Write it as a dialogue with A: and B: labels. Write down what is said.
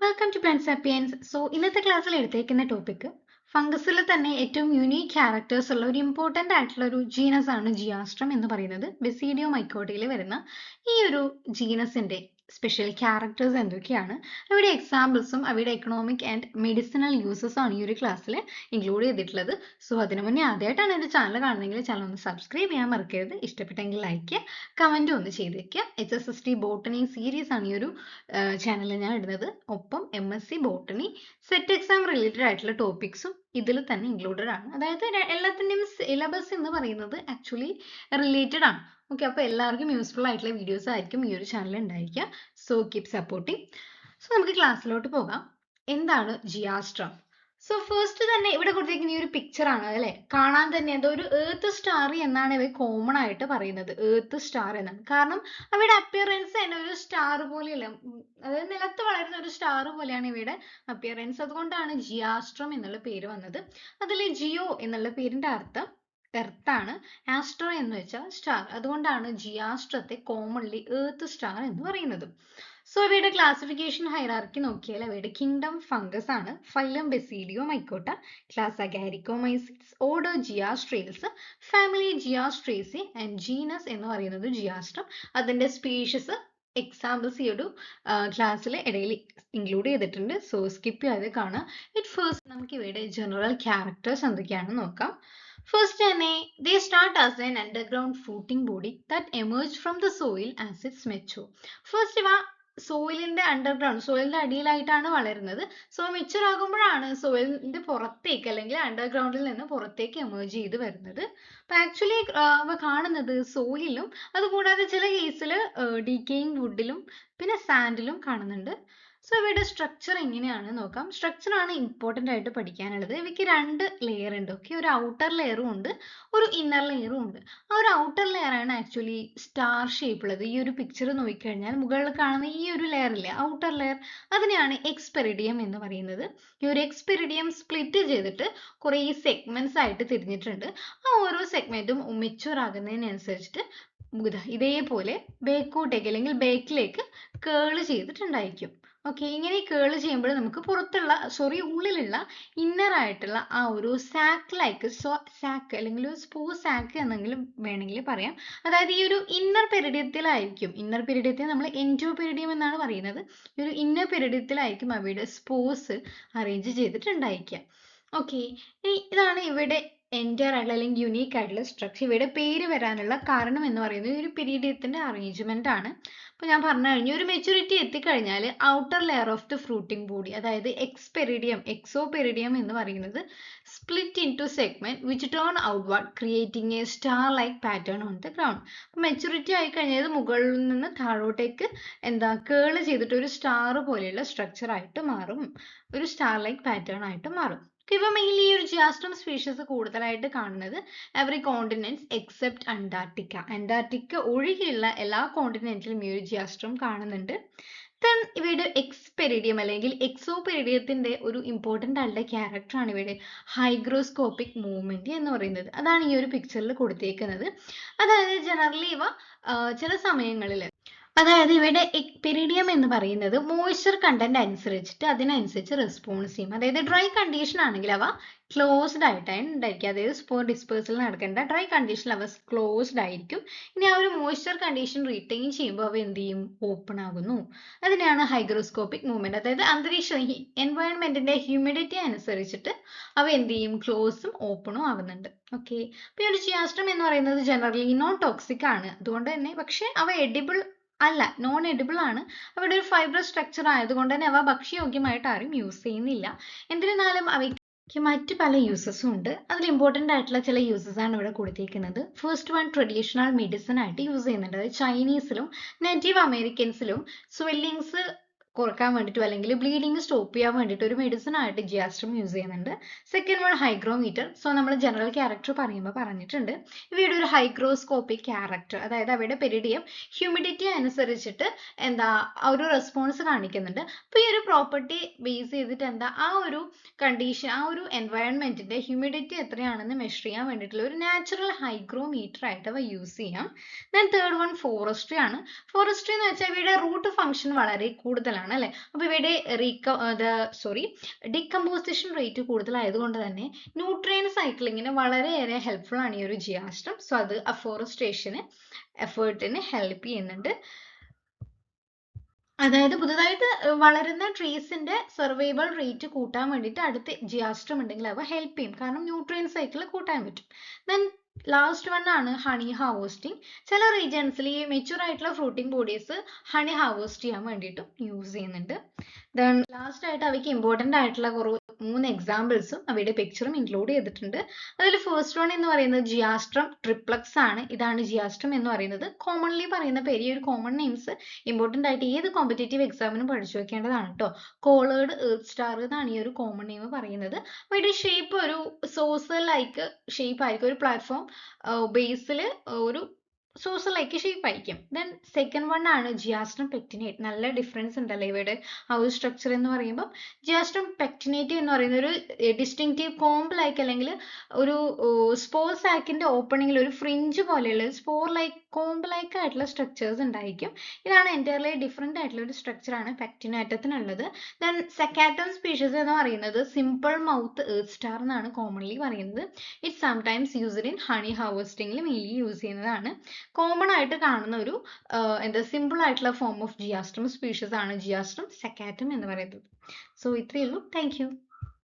A: Welcome to plant sapiens. ഇന്നത്തെ ക്ലാസ്സിൽ എടുത്തേക്കുന്ന topic ഫംഗസിൽ തന്നെ ഏറ്റവും യുണീക് ക്യാരക്ടേഴ്സ് ഉള്ള ഒരു ഇമ്പോർട്ടൻ്റ് ആയിട്ടുള്ള ഒരു ജീനസ് ആണ് ജിയാസ്ട്രം എന്ന് പറയുന്നത്. ബെസീഡിയോ മൈക്കോട്ടയിൽ വരുന്ന ഈ ഒരു ജീനസിന്റെ സ്പെഷ്യൽ ക്യാരക്ടേഴ്സ് എന്തൊക്കെയാണ്, അവയുടെ എക്സാമ്പിൾസും അവയുടെ എക്കണോമിക് ആൻഡ് മെഡിസിനൽ യൂസസ് ആണ് ഈ ഒരു ക്ലാസ്സിൽ ഇൻക്ലൂഡ് ചെയ്തിട്ടുള്ളത്. അതിനു മുന്നേ ആദ്യമായിട്ടാണ് എൻ്റെ ചാനൽ കാണുന്നതെങ്കിൽ ചാനൽ ഒന്ന് സബ്സ്ക്രൈബ് ചെയ്യാൻ മറക്കരുത്. ഇഷ്ടപ്പെട്ടെങ്കിൽ ലൈക്ക് ചെയ്യുക, കമൻറ്റും ഒന്ന് ചെയ്ത് വെക്കുക. HSST ബോട്ടണി സീരീസ് ആണ് ഈ ഒരു ചാനലിൽ ഞാൻ ഇടുന്നത്. ഒപ്പം MSc botany set exam related ആയിട്ടുള്ള ടോപ്പിക്സും ഇതിൽ തന്നെ ഇൻക്ലൂഡഡ് ആണ്. അതായത് എല്ലാത്തിൻ്റെയും സിലബസ് എന്ന് പറയുന്നത് ആക്ച്വലി റിലേറ്റഡ് ആണ്. ഓക്കെ, അപ്പോൾ എല്ലാവർക്കും യൂസ്ഫുൾ ആയിട്ടുള്ള വീഡിയോസ് ആയിരിക്കും ഈ ഒരു ചാനൽ ഉണ്ടായിരിക്കുക. Keep supporting. നമുക്ക് ക്ലാസ്സിലോട്ട് പോകാം. എന്താണ് ജിയാസ്ട്രം? ഫസ്റ്റ് തന്നെ ഇവിടെ കൊടുത്തിരിക്കുന്ന ഈ ഒരു പിക്ചർ ആണ് അല്ലെ, കാണാൻ തന്നെ എന്തോ ഒരു എർത്ത് സ്റ്റാർ എന്നാണ് ഇവ കോമൺ ആയിട്ട് പറയുന്നത്. എർത്ത് സ്റ്റാർ എന്നാണ്. കാരണം അവയുടെ അപ്പിയറൻസ് തന്നെ ഒരു സ്റ്റാർ പോലെയല്ല, അതായത് നിലത്ത് വളരുന്ന ഒരു സ്റ്റാർ പോലെയാണ് ഇവയുടെ അപ്പിയറൻസ്. അതുകൊണ്ടാണ് ജിയാസ്ട്രം എന്നുള്ള പേര് വന്നത്. അതിൽ ജിയോ എന്നുള്ള പേരിന്റെ അർത്ഥം എർത്ത് ആണ്, ആസ്ട്രോ എന്ന് വെച്ചാൽ സ്റ്റാർ. അതുകൊണ്ടാണ് ജിയാസ്ട്രത്തെ കോമൺലി എർത്ത് സ്റ്റാർ എന്ന് പറയുന്നത്. ഇവയുടെ ക്ലാസിഫിക്കേഷൻ ഹൈറാർക്കി നോക്കിയാൽ അവയുടെ കിങ്ഡം ഫംഗസ് ആണ്, phylum basidiomycota, class agaricomycetes, order geastrales, family geastraceae and genus എന്ന് പറയുന്നത് ജിയാസ്ട്രം. അതിന്റെ സ്പീഷീസ് എക്സാമ്പിൾസ് ഈ ഒരു ക്ലാസ്സിൽ ഇടയിൽ ഇൻക്ലൂഡ് ചെയ്തിട്ടുണ്ട്. സ്കിപ്പ് ചെയ്യാതെ കാണാം. ഫസ്റ്റ് നമുക്ക് ഇവയുടെ ജനറൽ ക്യാരക്ടേഴ്സ് എന്തൊക്കെയാണെന്ന് നോക്കാം. First, they start as an underground fruiting body that emerge from the soil as it's mature. First, സോയിലിന്റെ അണ്ടർഗ്രൗണ്ട്, സോയിലിന്റെ അടിയിലായിട്ടാണ് വളരുന്നത്. മെച്ചുർ ആകുമ്പോഴാണ് സോയിലിന്റെ പുറത്തേക്ക് അല്ലെങ്കിൽ അണ്ടർഗ്രൗണ്ടിൽ നിന്ന് പുറത്തേക്ക് എമേർജ് ചെയ്ത് വരുന്നത്. അപ്പൊ ആക്ച്വലി അവ കാണുന്നത് സോയിലും അതുകൂടാതെ ചില കേസിൽ ഡീക്കേയിങ് വുഡിലും പിന്നെ സാൻഡിലും കാണുന്നുണ്ട്. ഇവയുടെ സ്ട്രക്ചർ എങ്ങനെയാണ് നോക്കാം. സ്ട്രക്ചർ ആണ് ഇമ്പോർട്ടൻ്റ് ആയിട്ട് പഠിക്കാനുള്ളത്. ഇവയ്ക്ക് രണ്ട് ലെയർ ഉണ്ട്. ഓക്കെ, ഒരു ഔട്ടർ ലെയറും ഉണ്ട്, ഒരു ഇന്നർ ലെയറും ഉണ്ട്. ആ ഒരു ഔട്ടർ ലെയർ ആണ് ആക്ച്വലി സ്റ്റാർ ഷേപ്പ് ഉള്ളത്. ഈ ഒരു പിക്ചർ നോക്കിക്കഴിഞ്ഞാൽ മുകളിൽ കാണുന്ന ഈ ഒരു ലെയർ ഇല്ലേ, ഔട്ടർ ലെയർ, അതിനെയാണ് എക്സ്പെരിഡിയം എന്ന് പറയുന്നത്. ഈ ഒരു എക്സ്പെരിഡിയം സ്പ്ലിറ്റ് ചെയ്തിട്ട് കുറേ സെഗ്മെന്റ്സ് ആയിട്ട് തിരിഞ്ഞിട്ടുണ്ട്. ആ ഓരോ സെഗ്മെന്റും മെച്ചുവർ ആകുന്നതിനനുസരിച്ചിട്ട് ഇതേപോലെ ബേക്കോട്ടേക്ക് അല്ലെങ്കിൽ ബേക്കിലേക്ക് കേൾ ചെയ്തിട്ടുണ്ടായിരിക്കും. ഓക്കെ, ഇങ്ങനെ കേൾ ചെയ്യുമ്പോൾ നമുക്ക് പുറത്തുള്ള ഉള്ളിലുള്ള ഇന്നർ ആയിട്ടുള്ള ആ ഒരു സാക്ക് ലൈക്ക് സാക്ക് അല്ലെങ്കിൽ സ്പൂ സാക്ക് എന്നെങ്കിലും വേണമെങ്കിൽ പറയാം. അതായത് ഈ ഒരു ഇന്നർ പെരിഡിയത്തിലായിരിക്കും, ഇന്നർ പെരിഡിയത്തെ നമ്മൾ എൻഡോപെരിഡിയം എന്നാണ് പറയുന്നത്. ഈ ഒരു ഇന്നർ പെരിഡിയത്തിലായിരിക്കും അവയുടെ സ്പോസ് അറേഞ്ച് ചെയ്തിട്ടുണ്ടായിരിക്കുക. ഓക്കെ, ഇതാണ് ഇവിടെ എൻറ്റയർ ആയിട്ടുള്ള അല്ലെങ്കിൽ യുണീക്ക് ആയിട്ടുള്ള സ്ട്രക്ചർ. ഇവയുടെ പേര് വരാനുള്ള കാരണം എന്ന് പറയുന്നത് ഈ ഒരു പെരിഡിയത്തിന്റെ അറേഞ്ച്മെന്റ് ആണ്. അപ്പൊ ഞാൻ പറഞ്ഞു കഴിഞ്ഞു, ഒരു മെച്യൂരിറ്റി എത്തിക്കഴിഞ്ഞാൽ outer layer of the fruiting body, അതായത് എക്സോപെരിഡിയം എന്ന് പറയുന്നത് split into segment which turn outward creating a star like pattern on the ground. അപ്പൊ മെച്യൂരിറ്റി ആയി കഴിഞ്ഞാൽ മുകളിൽ നിന്ന് താഴോട്ടേക്ക് കേൾ ചെയ്തിട്ട് ഒരു സ്റ്റാർ പോലെയുള്ള സ്ട്രക്ചർ ആയിട്ട് മാറും, ഒരു സ്റ്റാർ ലൈക്ക് പാറ്റേൺ ആയിട്ട് മാറും. ഇവ മെയിൻലി ഈ ഒരു ജിയാസ്ട്രം സ്പീഷീസ് കൂടുതലായിട്ട് കാണുന്നത് എവറി കോണ്ടിനെന്റ്സ് എക്സെപ്റ്റ് അന്റാർട്ടിക്ക ഒഴികെയുള്ള എല്ലാ കോണ്ടിനെന്റിലും ഈ ഒരു ജിയാസ്ട്രം കാണുന്നുണ്ട്. ദെൻ ഇവയുടെ എക്സ്പെരിഡിയം അല്ലെങ്കിൽ എക്സോപെരിഡിയത്തിന്റെ ഒരു ഇമ്പോർട്ടൻ്റ് ആയിട്ടുള്ള ക്യാരക്ടർ ആണ് ഇവയുടെ ഹൈഗ്രോസ്കോപ്പിക് മൂവ്മെന്റ് എന്ന് പറയുന്നത്. അതാണ് ഈ ഒരു പിക്ചറിൽ കൊടുത്തേക്കുന്നത്. അതായത് ജനറലി ഇവ ചില സമയങ്ങളിൽ, അതായത് ഇവിടെ പെരിഡിയം എന്ന് പറയുന്നത് മോയ്സ്ചർ കണ്ടന്റ് അനുസരിച്ചിട്ട് അതിനനുസരിച്ച് റെസ്പോൺസ് ചെയ്യും. അതായത് ഡ്രൈ കണ്ടീഷൻ ആണെങ്കിൽ അവ ക്ലോസ്ഡ് ആയിട്ടാണ് ഉണ്ടായിരിക്കുക. അതായത് സ്പോർ ഡിസ്പേഴ്സൽ നടക്കേണ്ട ഡ്രൈ കണ്ടീഷനിൽ അവ ക്ലോസ്ഡ് ആയിരിക്കും. ഇനി ആ ഒരു മോയ്സ്ചർ കണ്ടീഷൻ റീറ്റെയിൻ ചെയ്യുമ്പോൾ അവ എന്ത് ചെയ്യും, ഓപ്പൺ ആകുന്നു. അതിനെയാണ് ഹൈഗ്രോസ്കോപ്പിക് മൂവ്മെന്റ്. അതായത് അന്തരീക്ഷം എൻവയോൺമെന്റിന്റെ ഹ്യൂമിഡിറ്റി അനുസരിച്ചിട്ട് അവ എന്ത് ചെയ്യും, ക്ലോസും ഓപ്പണും ആവുന്നുണ്ട്. ഓക്കെ, അപ്പോൾ ഈ ഒരു ജിയാസ്ട്രം എന്ന് പറയുന്നത് ജനറലി നോൺ ടോക്സിക് ആണ്. അതുകൊണ്ട് തന്നെ പക്ഷെ അവ എഡിബിൾ അല്ല, നോൺ എഡിബിൾ ആണ്. അവിടെ ഒരു ഫൈബ്രസ് സ്ട്രക്ചർ ആയതുകൊണ്ട് തന്നെ അവ ഭക്ഷ്യയോഗ്യമായിട്ട് ആരും യൂസ് ചെയ്യുന്നില്ല. എന്നിരുന്നാലും അവയ്ക്ക് മറ്റ് പല യൂസസും ഉണ്ട്. അതിൽ ഇമ്പോർട്ടൻ്റ് ആയിട്ടുള്ള ചില യൂസസ് ആണ് ഇവിടെ കൊടുത്തിരിക്കുന്നത്. ഫസ്റ്റ് വൺ, ട്രഡീഷണൽ മെഡിസിൻ ആയിട്ട് യൂസ് ചെയ്യുന്നുണ്ട്. അതായത് ചൈനീസിലും നേറ്റീവ് അമേരിക്കൻസിലും സ്വെല്ലിങ്സ് കുറക്കാൻ വേണ്ടിയിട്ടും അല്ലെങ്കിൽ ബ്ലീഡിങ് സ്റ്റോപ്പ് ചെയ്യാൻ വേണ്ടിയിട്ട് ഒരു മെഡിസിൻ ആയിട്ട് ജിയാസ്ട്രം യൂസ് ചെയ്യുന്നുണ്ട്. Second one, hygrometer. നമ്മൾ ജനറൽ ക്യാരക്ടർ പറയുമ്പോൾ പറഞ്ഞിട്ടുണ്ട് ഇവയുടെ ഒരു ഹൈഗ്രോസ്കോപ്പിക് ക്യാരക്ടർ, അതായത് അവയുടെ പെരിഡിയം ഹ്യൂമിഡിറ്റി അനുസരിച്ചിട്ട് ഒരു റെസ്പോൺസ് കാണിക്കുന്നുണ്ട്. അപ്പോൾ ഈ ഒരു പ്രോപ്പർട്ടി ബേസ് ചെയ്തിട്ട് ആ ഒരു കണ്ടീഷൻ, ആ ഒരു എൻവയോൺമെന്റിന്റെ ഹ്യൂമിഡിറ്റി എത്രയാണെന്ന് മെഷർ ചെയ്യാൻ വേണ്ടിയിട്ടുള്ള ഒരു നാച്ചുറൽ ഹൈഗ്രോമീറ്റർ ആയിട്ട് അവ യൂസ് ചെയ്യാം. ദെൻ തേർഡ് വൺ, ഫോറസ്ട്രി ആണ്. ഫോറസ്ട്രി എന്ന് വെച്ചാൽ ഇവയുടെ റൂട്ട് ഫംഗ്ഷൻ വളരെ കൂടുതലാണ്. ആണ് അല്ലെ. അപ്പൊ ഇവിടെ ഡികമ്പോസിഷൻ റേറ്റ് കൂടുതലായതുകൊണ്ട് തന്നെ ന്യൂട്രിയൻ സൈക്ലിങ്ങിന് വളരെയേറെ ഹെൽപ്ഫുൾ ആണ് ഈ ഒരു ജിയാസ്ട്രം. സോ അത് അഫോറസ്റ്റേഷന് എഫേർട്ടിന് ഹെൽപ്പ് ചെയ്യുന്നുണ്ട്. അതായത് പുതുതായിട്ട് വളരുന്ന ട്രീസിന്റെ സർവൈവൽ റേറ്റ് കൂട്ടാൻ വേണ്ടിയിട്ട് അടുത്ത ജിയാസ്ട്രം ഉണ്ടെങ്കിൽ അവ ഹെൽപ്പ് ചെയ്യും. കാരണം ന്യൂട്രിയൻ സൈക്കിൾ കൂട്ടാൻ പറ്റും. ദെൻ ലാസ്റ്റ് വൺ ആണ് ഹണി ഹാർവെസ്റ്റിംഗ്. ചില റീജിയൻസിൽ ഈ മെച്യൂർ ആയിട്ടുള്ള ഫ്രൂട്ടിംഗ് ബോഡീസ് ഹണി ഹാർവെസ്റ്റ് ചെയ്യാൻ വേണ്ടിയിട്ടും യൂസ് ചെയ്യുന്നുണ്ട്. ദെൻ ലാസ്റ്റ് ആയിട്ട് അവയ്ക്ക് ഇമ്പോർട്ടൻ്റ് ആയിട്ടുള്ള 3 എക്സാമ്പിൾസും അവയുടെ പിക്ചറും ഇൻക്ലൂഡ് ചെയ്തിട്ടുണ്ട്. അതിൽ ഫസ്റ്റ് വൺ എന്ന് പറയുന്നത് ജിയാസ്ട്രം ട്രിപ്ലക്സ് ആണ്. ഇതാണ് ജിയാസ്ട്രം എന്ന് പറയുന്നത്. കോമൺലി പറയുന്ന പേര്, ഈ ഒരു കോമൺ നെയിംസ് ഇമ്പോർട്ടൻ്റ് ആയിട്ട് ഏത് കോമ്പറ്റേറ്റീവ് എക്സാമിനും പഠിച്ചു വെക്കേണ്ടതാണ് കേട്ടോ. കോളേർഡ് എർത്ത് സ്റ്റാർ എന്നാണ് ഈ ഒരു കോമൺ നെയിം പറയുന്നത്. അവയുടെ ഷേപ്പ് ഒരു സോസർ ലൈക്ക് ഷേപ്പ് ആയിരിക്കും. ഒരു പ്ലാറ്റ്ഫോം ബേസിൽ ഒരു സോസർ ലൈക്ക് ഷേപ്പ് ആയിരിക്കും. ദെൻ സെക്കൻഡ് വൺ ആണ് ജിയാസ്ട്രം പെക്റ്റിനേറ്റ്. നല്ല ഡിഫറൻസ് ഉണ്ടല്ലേ ഇവയുടെ ആ ഒരു സ്ട്രക്ചർ എന്ന് പറയുമ്പോൾ. ജിയാസ്ട്രം പെക്റ്റിനേറ്റ് എന്ന് പറയുന്ന ഒരു ഡിസ്റ്റിങ്റ്റീവ് കോംബ് ലൈക്ക് അല്ലെങ്കിൽ ഒരു സ്പോർ സാക്കിന്റെ ഓപ്പണിംഗിൽ ഒരു ഫ്രിഞ്ച് പോലെയുള്ള സ്പോർ ലൈക്ക് കോംബ് ലൈക്ക് ആയിട്ടുള്ള സ്ട്രക്ചേഴ്സ് ഉണ്ടായിരിക്കും. ഇതാണ് എൻറ്റയർലി ഡിഫറെന്റ് ആയിട്ടുള്ള ഒരു സ്ട്രക്ചർ ആണ് പെക്റ്റിനേറ്റത്തിനുള്ളത്. ദെൻ സെക്കാറ്റം സ്പീഷീസ് എന്ന് പറയുന്നത് സിമ്പിൾ മൗത്ത് എർത്ത് സ്റ്റാർ എന്നാണ് കോമൺലി പറയുന്നത്. It sometimes used in honey ഹാർവെസ്റ്റിംഗിൽ മെയിൻലി യൂസ് ചെയ്യുന്നതാണ്. കോമൺ ആയിട്ട് കാണുന്ന ഒരു സിമ്പിൾ ആയിട്ടുള്ള ഫോം ഓഫ് ജിയാസ്ട്രം സ്പീഷീസ് ആണ് ജിയാസ്ട്രം സെക്കാറ്റം എന്ന് പറയുന്നത്. സോ ഇത്രയേ ഉള്ളൂ. Thank you.